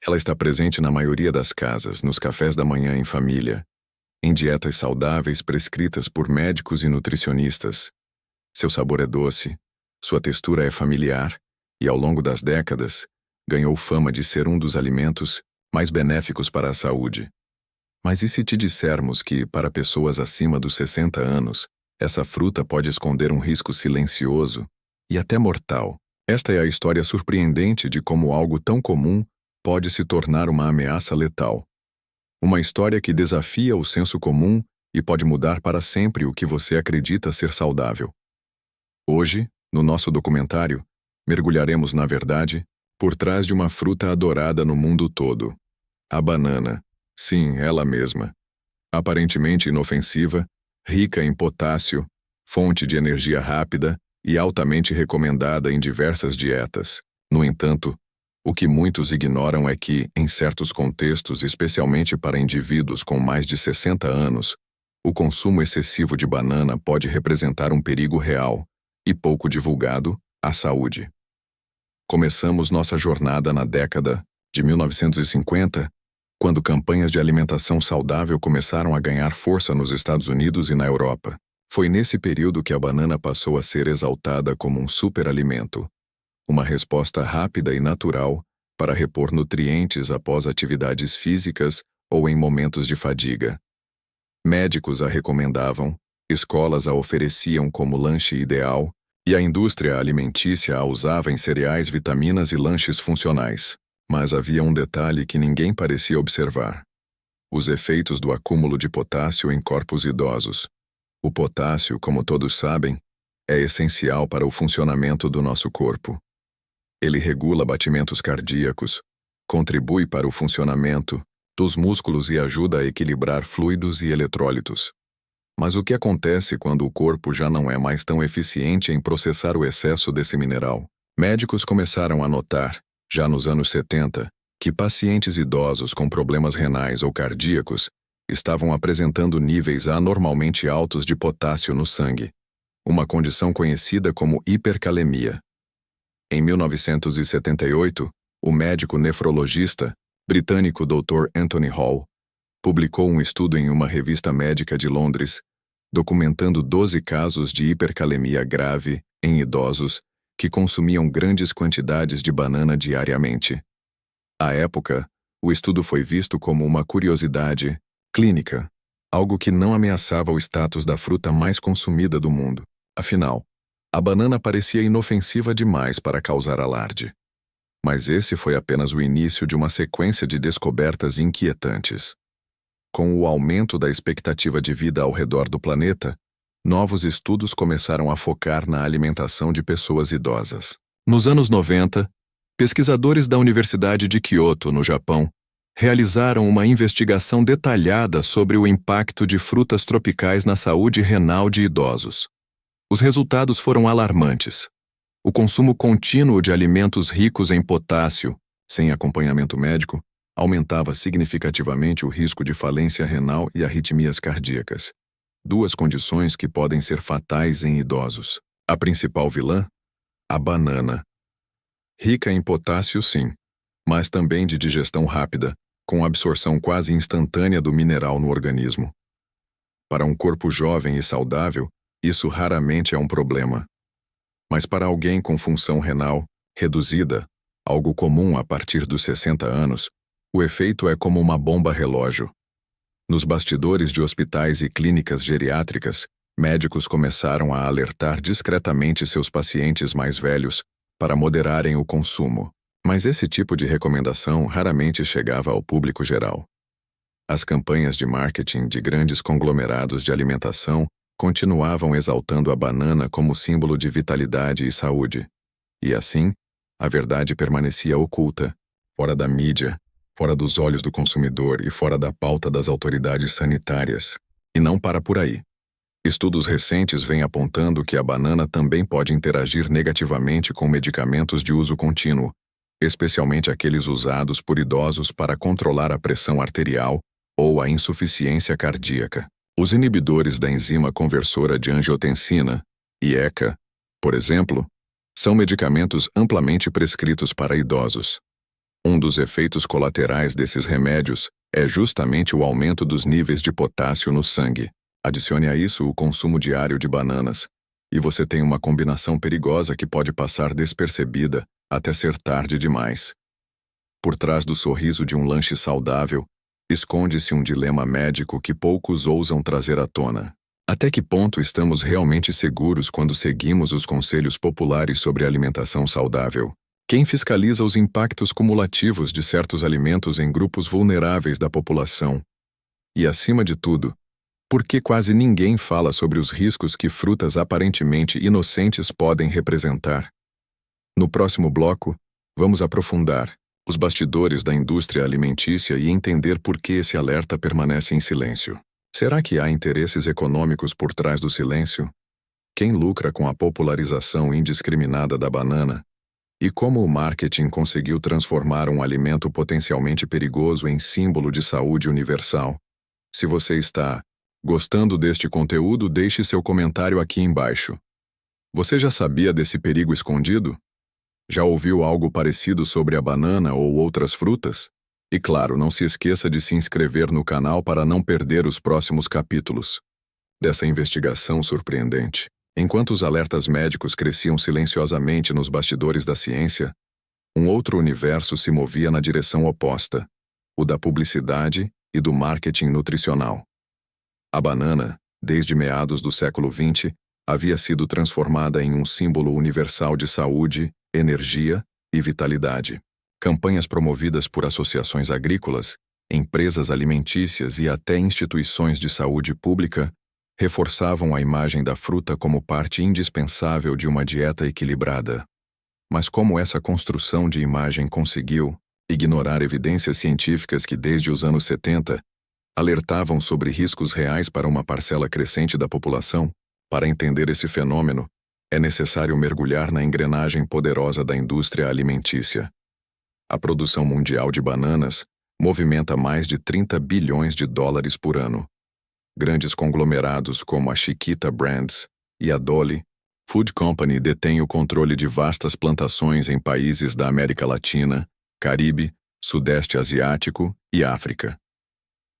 Ela está presente na maioria das casas, nos cafés da manhã em família, em dietas saudáveis prescritas por médicos e nutricionistas. Seu sabor é doce, sua textura é familiar e, ao longo das décadas, ganhou fama de ser um dos alimentos mais benéficos para a saúde. Mas e se te dissermos que, para pessoas acima dos 60 anos, essa fruta pode esconder um risco silencioso e até mortal? Esta é a história surpreendente de como algo tão comum pode se tornar uma ameaça letal. Uma história que desafia o senso comum e pode mudar para sempre o que você acredita ser saudável. Hoje, no nosso documentário, mergulharemos na verdade por trás de uma fruta adorada no mundo todo. A banana. Sim, ela mesma. Aparentemente inofensiva, rica em potássio, fonte de energia rápida e altamente recomendada em diversas dietas. No entanto, o que muitos ignoram é que, em certos contextos, especialmente para indivíduos com mais de 60 anos, o consumo excessivo de banana pode representar um perigo real e pouco divulgado à saúde. Começamos nossa jornada na década de 1950, quando campanhas de alimentação saudável começaram a ganhar força nos Estados Unidos e na Europa. Foi nesse período que a banana passou a ser exaltada como um superalimento, uma resposta rápida e natural para repor nutrientes após atividades físicas ou em momentos de fadiga. Médicos a recomendavam, escolas a ofereciam como lanche ideal, e a indústria alimentícia a usava em cereais, vitaminas e lanches funcionais. Mas havia um detalhe que ninguém parecia observar: os efeitos do acúmulo de potássio em corpos idosos. O potássio, como todos sabem, é essencial para o funcionamento do nosso corpo. Ele regula batimentos cardíacos, contribui para o funcionamento dos músculos e ajuda a equilibrar fluidos e eletrólitos. Mas o que acontece quando o corpo já não é mais tão eficiente em processar o excesso desse mineral? Médicos começaram a notar, já nos anos 70, que pacientes idosos com problemas renais ou cardíacos estavam apresentando níveis anormalmente altos de potássio no sangue, uma condição conhecida como hipercalemia. Em 1978, o médico nefrologista britânico Dr. Anthony Hall publicou um estudo em uma revista médica de Londres, documentando 12 casos de hipercalemia grave em idosos que consumiam grandes quantidades de banana diariamente. À época, o estudo foi visto como uma curiosidade clínica, algo que não ameaçava o status da fruta mais consumida do mundo. Afinal, a banana parecia inofensiva demais para causar alarde. Mas esse foi apenas o início de uma sequência de descobertas inquietantes. Com o aumento da expectativa de vida ao redor do planeta, novos estudos começaram a focar na alimentação de pessoas idosas. Nos anos 90, pesquisadores da Universidade de Kyoto, no Japão, realizaram uma investigação detalhada sobre o impacto de frutas tropicais na saúde renal de idosos. Os resultados foram alarmantes. O consumo contínuo de alimentos ricos em potássio, sem acompanhamento médico, aumentava significativamente o risco de falência renal e arritmias cardíacas. Duas condições que podem ser fatais em idosos. A principal vilã? A banana. Rica em potássio, sim, mas também de digestão rápida, com absorção quase instantânea do mineral no organismo. Para um corpo jovem e saudável, isso raramente é um problema. Mas para alguém com função renal reduzida, algo comum a partir dos 60 anos, o efeito é como uma bomba relógio. Nos bastidores de hospitais e clínicas geriátricas, médicos começaram a alertar discretamente seus pacientes mais velhos para moderarem o consumo. Mas esse tipo de recomendação raramente chegava ao público geral. As campanhas de marketing de grandes conglomerados de alimentação continuavam exaltando a banana como símbolo de vitalidade e saúde. E assim, a verdade permanecia oculta, fora da mídia, fora dos olhos do consumidor e fora da pauta das autoridades sanitárias. E não para por aí. Estudos recentes vêm apontando que a banana também pode interagir negativamente com medicamentos de uso contínuo, especialmente aqueles usados por idosos para controlar a pressão arterial ou a insuficiência cardíaca. Os inibidores da enzima conversora de angiotensina, IECA, por exemplo, são medicamentos amplamente prescritos para idosos. Um dos efeitos colaterais desses remédios é justamente o aumento dos níveis de potássio no sangue. Adicione a isso o consumo diário de bananas, e você tem uma combinação perigosa que pode passar despercebida até ser tarde demais. Por trás do sorriso de um lanche saudável, esconde-se um dilema médico que poucos ousam trazer à tona. Até que ponto estamos realmente seguros quando seguimos os conselhos populares sobre alimentação saudável? Quem fiscaliza os impactos cumulativos de certos alimentos em grupos vulneráveis da população? E, acima de tudo, por que quase ninguém fala sobre os riscos que frutas aparentemente inocentes podem representar? No próximo bloco, vamos aprofundar os bastidores da indústria alimentícia e entender por que esse alerta permanece em silêncio. Será que há interesses econômicos por trás do silêncio? Quem lucra com a popularização indiscriminada da banana? E como o marketing conseguiu transformar um alimento potencialmente perigoso em símbolo de saúde universal? Se você está gostando deste conteúdo, deixe seu comentário aqui embaixo. Você já sabia desse perigo escondido? Já ouviu algo parecido sobre a banana ou outras frutas? E claro, não se esqueça de se inscrever no canal para não perder os próximos capítulos dessa investigação surpreendente. Enquanto os alertas médicos cresciam silenciosamente nos bastidores da ciência, um outro universo se movia na direção oposta, o da publicidade e do marketing nutricional. A banana, desde meados do século XX, havia sido transformada em um símbolo universal de saúde, energia e vitalidade. Campanhas promovidas por associações agrícolas, empresas alimentícias e até instituições de saúde pública reforçavam a imagem da fruta como parte indispensável de uma dieta equilibrada. Mas como essa construção de imagem conseguiu ignorar evidências científicas que desde os anos 70 alertavam sobre riscos reais para uma parcela crescente da população? Para entender esse fenômeno, é necessário mergulhar na engrenagem poderosa da indústria alimentícia. A produção mundial de bananas movimenta mais de 30 bilhões de dólares por ano. Grandes conglomerados como a Chiquita Brands e a Dolly Food Company detêm o controle de vastas plantações em países da América Latina, Caribe, Sudeste Asiático e África.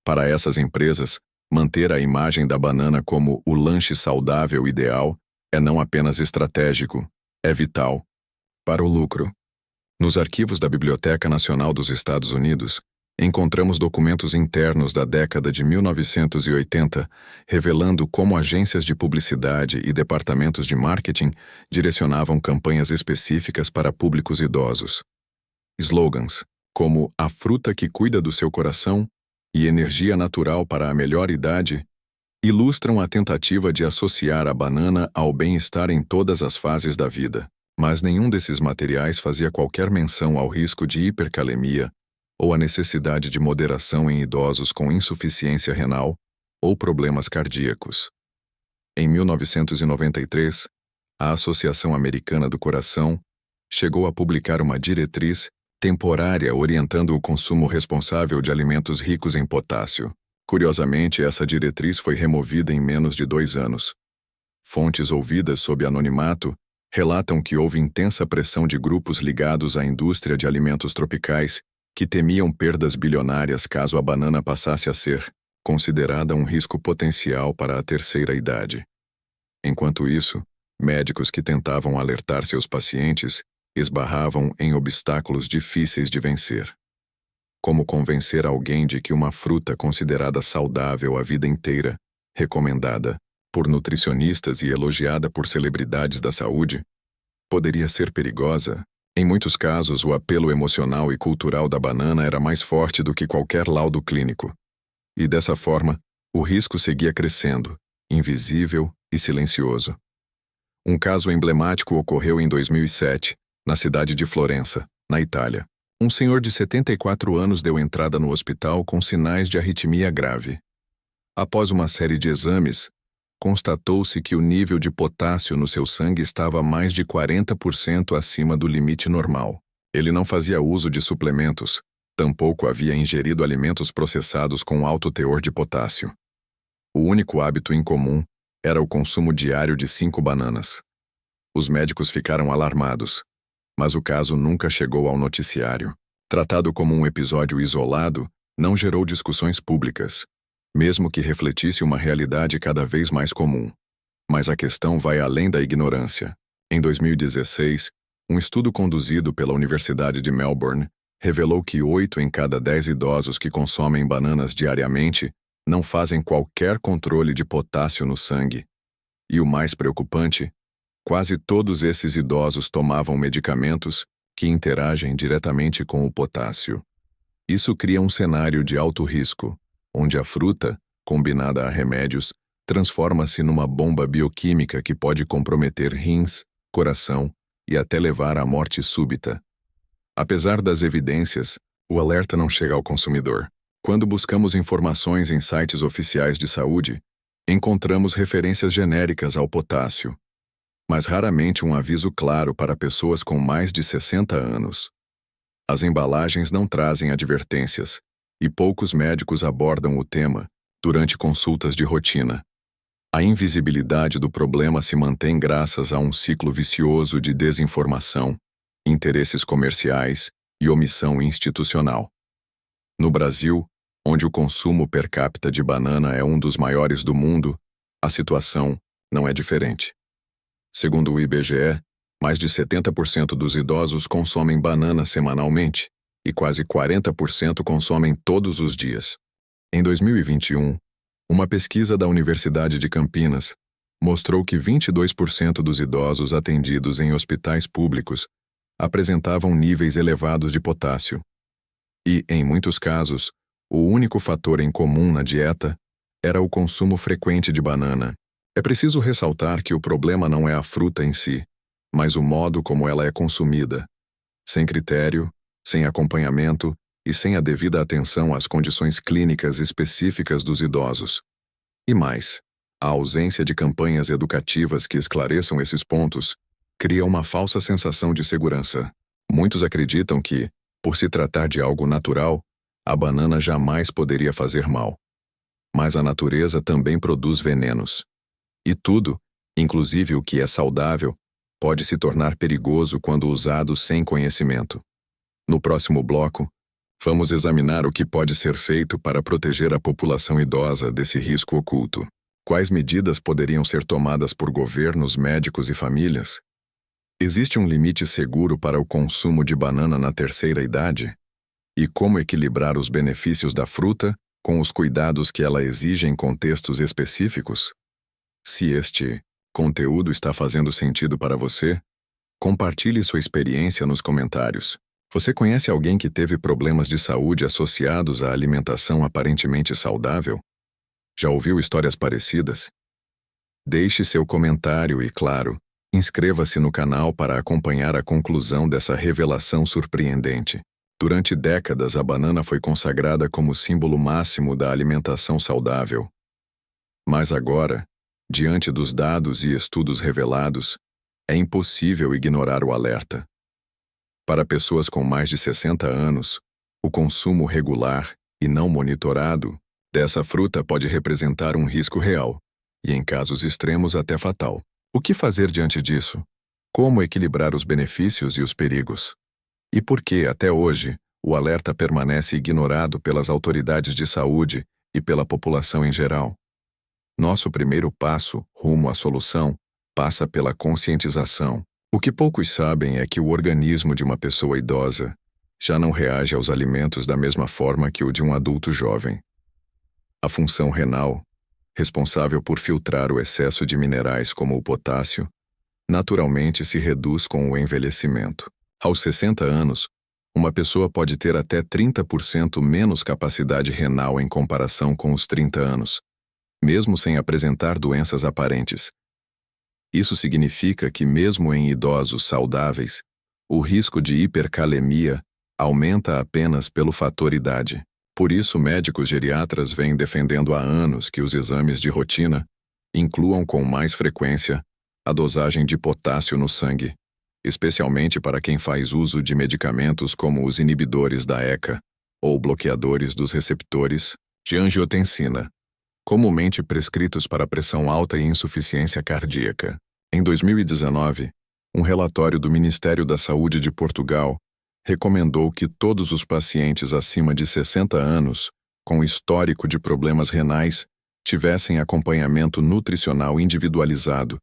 Para essas empresas, manter a imagem da banana como o lanche saudável ideal é não apenas estratégico, é vital para o lucro. Nos arquivos da Biblioteca Nacional dos Estados Unidos, encontramos documentos internos da década de 1980 revelando como agências de publicidade e departamentos de marketing direcionavam campanhas específicas para públicos idosos. Slogans como "A fruta que cuida do seu coração" e "Energia natural para a melhor idade" ilustram a tentativa de associar a banana ao bem-estar em todas as fases da vida. Mas nenhum desses materiais fazia qualquer menção ao risco de hipercalemia ou a necessidade de moderação em idosos com insuficiência renal ou problemas cardíacos. Em 1993, a Associação Americana do Coração chegou a publicar uma diretriz temporária orientando o consumo responsável de alimentos ricos em potássio. Curiosamente, essa diretriz foi removida em menos de 2 anos. Fontes ouvidas sob anonimato relatam que houve intensa pressão de grupos ligados à indústria de alimentos tropicais que temiam perdas bilionárias caso a banana passasse a ser considerada um risco potencial para a terceira idade. Enquanto isso, médicos que tentavam alertar seus pacientes esbarravam em obstáculos difíceis de vencer. Como convencer alguém de que uma fruta considerada saudável a vida inteira, recomendada por nutricionistas e elogiada por celebridades da saúde, poderia ser perigosa? Em muitos casos, o apelo emocional e cultural da banana era mais forte do que qualquer laudo clínico. E dessa forma, o risco seguia crescendo, invisível e silencioso. Um caso emblemático ocorreu em 2007, na cidade de Florença, na Itália. Um senhor de 74 anos deu entrada no hospital com sinais de arritmia grave. Após uma série de exames, constatou-se que o nível de potássio no seu sangue estava mais de 40% acima do limite normal. Ele não fazia uso de suplementos, tampouco havia ingerido alimentos processados com alto teor de potássio. O único hábito em comum era o consumo diário de 5 bananas. Os médicos ficaram alarmados, mas o caso nunca chegou ao noticiário. Tratado como um episódio isolado, não gerou discussões públicas, mesmo que refletisse uma realidade cada vez mais comum. Mas a questão vai além da ignorância. Em 2016, um estudo conduzido pela Universidade de Melbourne revelou que 8 em cada 10 idosos que consomem bananas diariamente não fazem qualquer controle de potássio no sangue. E o mais preocupante, quase todos esses idosos tomavam medicamentos que interagem diretamente com o potássio. Isso cria um cenário de alto risco, onde a fruta, combinada a remédios, transforma-se numa bomba bioquímica que pode comprometer rins, coração e até levar à morte súbita. Apesar das evidências, o alerta não chega ao consumidor. Quando buscamos informações em sites oficiais de saúde, encontramos referências genéricas ao potássio, mas raramente um aviso claro para pessoas com mais de 60 anos. As embalagens não trazem advertências, e poucos médicos abordam o tema durante consultas de rotina. A invisibilidade do problema se mantém graças a um ciclo vicioso de desinformação, interesses comerciais e omissão institucional. No Brasil, onde o consumo per capita de banana é um dos maiores do mundo, a situação não é diferente. Segundo o IBGE, mais de 70% dos idosos consomem banana semanalmente e quase 40% consomem todos os dias. Em 2021, uma pesquisa da Universidade de Campinas mostrou que 22% dos idosos atendidos em hospitais públicos apresentavam níveis elevados de potássio. E, em muitos casos, o único fator em comum na dieta era o consumo frequente de banana. É preciso ressaltar que o problema não é a fruta em si, mas o modo como ela é consumida. Sem critério, sem acompanhamento e sem a devida atenção às condições clínicas específicas dos idosos. E mais, a ausência de campanhas educativas que esclareçam esses pontos cria uma falsa sensação de segurança. Muitos acreditam que, por se tratar de algo natural, a banana jamais poderia fazer mal. Mas a natureza também produz venenos. E tudo, inclusive o que é saudável, pode se tornar perigoso quando usado sem conhecimento. No próximo bloco, vamos examinar o que pode ser feito para proteger a população idosa desse risco oculto. Quais medidas poderiam ser tomadas por governos, médicos e famílias? Existe um limite seguro para o consumo de banana na terceira idade? E como equilibrar os benefícios da fruta com os cuidados que ela exige em contextos específicos? Se este conteúdo está fazendo sentido para você, compartilhe sua experiência nos comentários. Você conhece alguém que teve problemas de saúde associados à alimentação aparentemente saudável? Já ouviu histórias parecidas? Deixe seu comentário e, claro, inscreva-se no canal para acompanhar a conclusão dessa revelação surpreendente. Durante décadas, a banana foi consagrada como símbolo máximo da alimentação saudável. Mas agora, diante dos dados e estudos revelados, é impossível ignorar o alerta. Para pessoas com mais de 60 anos, o consumo regular e não monitorado dessa fruta pode representar um risco real, e em casos extremos até fatal. O que fazer diante disso? Como equilibrar os benefícios e os perigos? E por que, até hoje, o alerta permanece ignorado pelas autoridades de saúde e pela população em geral? Nosso primeiro passo, rumo à solução, passa pela conscientização. O que poucos sabem é que o organismo de uma pessoa idosa já não reage aos alimentos da mesma forma que o de um adulto jovem. A função renal, responsável por filtrar o excesso de minerais como o potássio, naturalmente se reduz com o envelhecimento. Aos 60 anos, uma pessoa pode ter até 30% menos capacidade renal em comparação com os 30 anos, mesmo sem apresentar doenças aparentes. Isso significa que, mesmo em idosos saudáveis, o risco de hipercalemia aumenta apenas pelo fator idade. Por isso, médicos geriatras vêm defendendo há anos que os exames de rotina incluam com mais frequência a dosagem de potássio no sangue, especialmente para quem faz uso de medicamentos como os inibidores da ECA ou bloqueadores dos receptores de angiotensina, comumente prescritos para pressão alta e insuficiência cardíaca. Em 2019, um relatório do Ministério da Saúde de Portugal recomendou que todos os pacientes acima de 60 anos, com histórico de problemas renais, tivessem acompanhamento nutricional individualizado,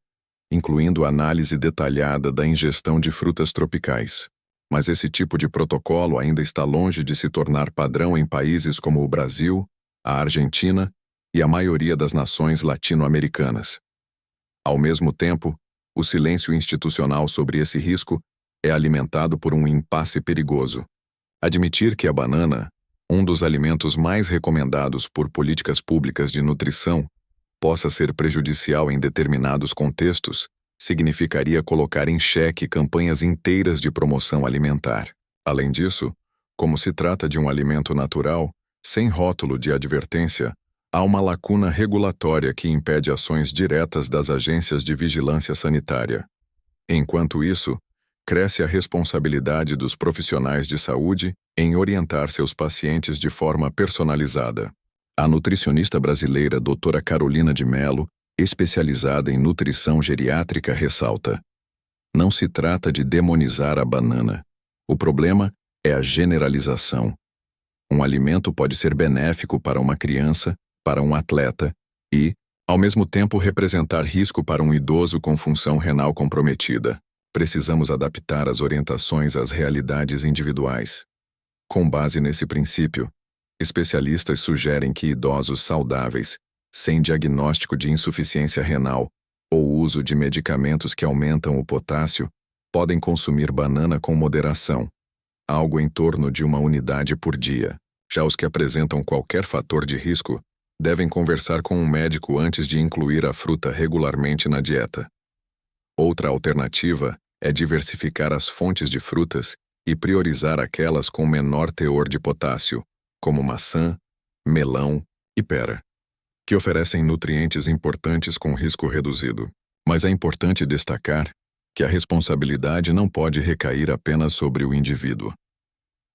incluindo análise detalhada da ingestão de frutas tropicais. Mas esse tipo de protocolo ainda está longe de se tornar padrão em países como o Brasil, a Argentina e a maioria das nações latino-americanas. Ao mesmo tempo, o silêncio institucional sobre esse risco é alimentado por um impasse perigoso. Admitir que a banana, um dos alimentos mais recomendados por políticas públicas de nutrição, possa ser prejudicial em determinados contextos, significaria colocar em xeque campanhas inteiras de promoção alimentar. Além disso, como se trata de um alimento natural, sem rótulo de advertência, há uma lacuna regulatória que impede ações diretas das agências de vigilância sanitária. Enquanto isso, cresce a responsabilidade dos profissionais de saúde em orientar seus pacientes de forma personalizada. A nutricionista brasileira doutora Carolina de Mello, especializada em nutrição geriátrica, ressalta: não se trata de demonizar a banana. O problema é a generalização. Um alimento pode ser benéfico para uma criança, para um atleta e, ao mesmo tempo, representar risco para um idoso com função renal comprometida. Precisamos adaptar as orientações às realidades individuais. Com base nesse princípio, especialistas sugerem que idosos saudáveis, sem diagnóstico de insuficiência renal ou uso de medicamentos que aumentam o potássio, podem consumir banana com moderação, algo em torno de 1 unidade por dia. Já os que apresentam qualquer fator de risco devem conversar com um médico antes de incluir a fruta regularmente na dieta. Outra alternativa é diversificar as fontes de frutas e priorizar aquelas com menor teor de potássio, como maçã, melão e pera, que oferecem nutrientes importantes com risco reduzido. Mas é importante destacar que a responsabilidade não pode recair apenas sobre o indivíduo.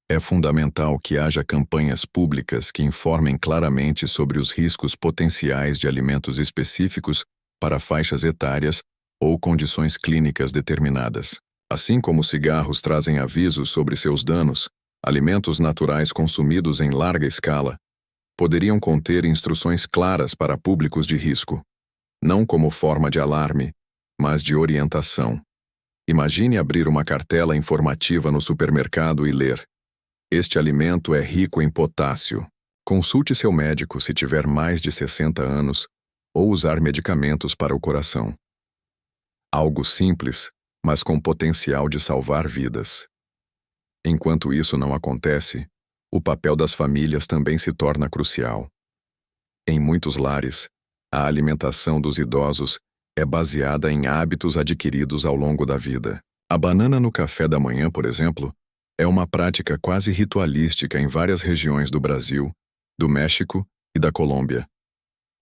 É fundamental que haja campanhas públicas que informem claramente sobre os riscos potenciais de alimentos específicos para faixas etárias ou condições clínicas determinadas. Assim como cigarros trazem avisos sobre seus danos, alimentos naturais consumidos em larga escala poderiam conter instruções claras para públicos de risco, não como forma de alarme, mas de orientação. Imagine abrir uma cartela informativa no supermercado e ler: este alimento é rico em potássio. Consulte seu médico se tiver mais de 60 anos ou usar medicamentos para o coração. Algo simples, mas com potencial de salvar vidas. Enquanto isso não acontece, o papel das famílias também se torna crucial. Em muitos lares, a alimentação dos idosos é baseada em hábitos adquiridos ao longo da vida. A banana no café da manhã, por exemplo, é uma prática quase ritualística em várias regiões do Brasil, do México e da Colômbia.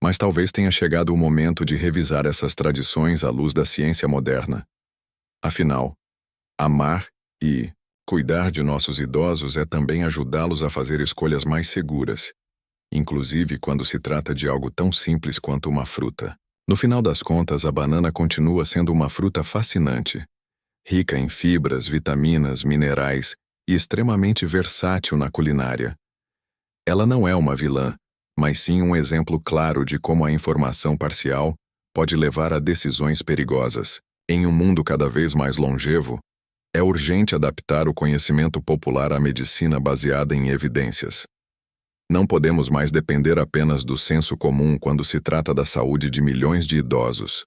Mas talvez tenha chegado o momento de revisar essas tradições à luz da ciência moderna. Afinal, amar e cuidar de nossos idosos é também ajudá-los a fazer escolhas mais seguras, inclusive quando se trata de algo tão simples quanto uma fruta. No final das contas, a banana continua sendo uma fruta fascinante, rica em fibras, vitaminas, minerais e extremamente versátil na culinária. Ela não é uma vilã, mas sim um exemplo claro de como a informação parcial pode levar a decisões perigosas. Em um mundo cada vez mais longevo, é urgente adaptar o conhecimento popular à medicina baseada em evidências. Não podemos mais depender apenas do senso comum quando se trata da saúde de milhões de idosos.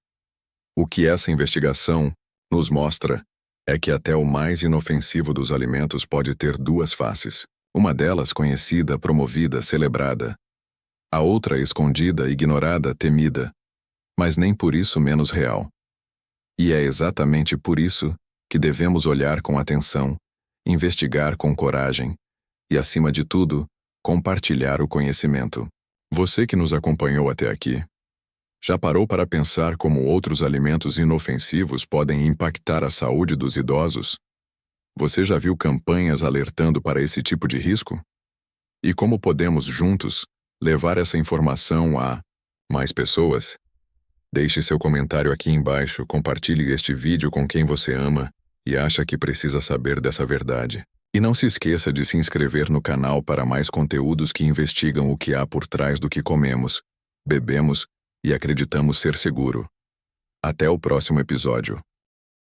O que essa investigação nos mostra é que até o mais inofensivo dos alimentos pode ter duas faces. Uma delas conhecida, promovida, celebrada. A outra escondida, ignorada, temida, mas nem por isso menos real. E é exatamente por isso que devemos olhar com atenção, investigar com coragem e, acima de tudo, compartilhar o conhecimento. Você que nos acompanhou até aqui, já parou para pensar como outros alimentos inofensivos podem impactar a saúde dos idosos? Você já viu campanhas alertando para esse tipo de risco? E como podemos, juntos, levar essa informação a mais pessoas? Deixe seu comentário aqui embaixo, compartilhe este vídeo com quem você ama e acha que precisa saber dessa verdade. E não se esqueça de se inscrever no canal para mais conteúdos que investigam o que há por trás do que comemos, bebemos e acreditamos ser seguro. Até o próximo episódio.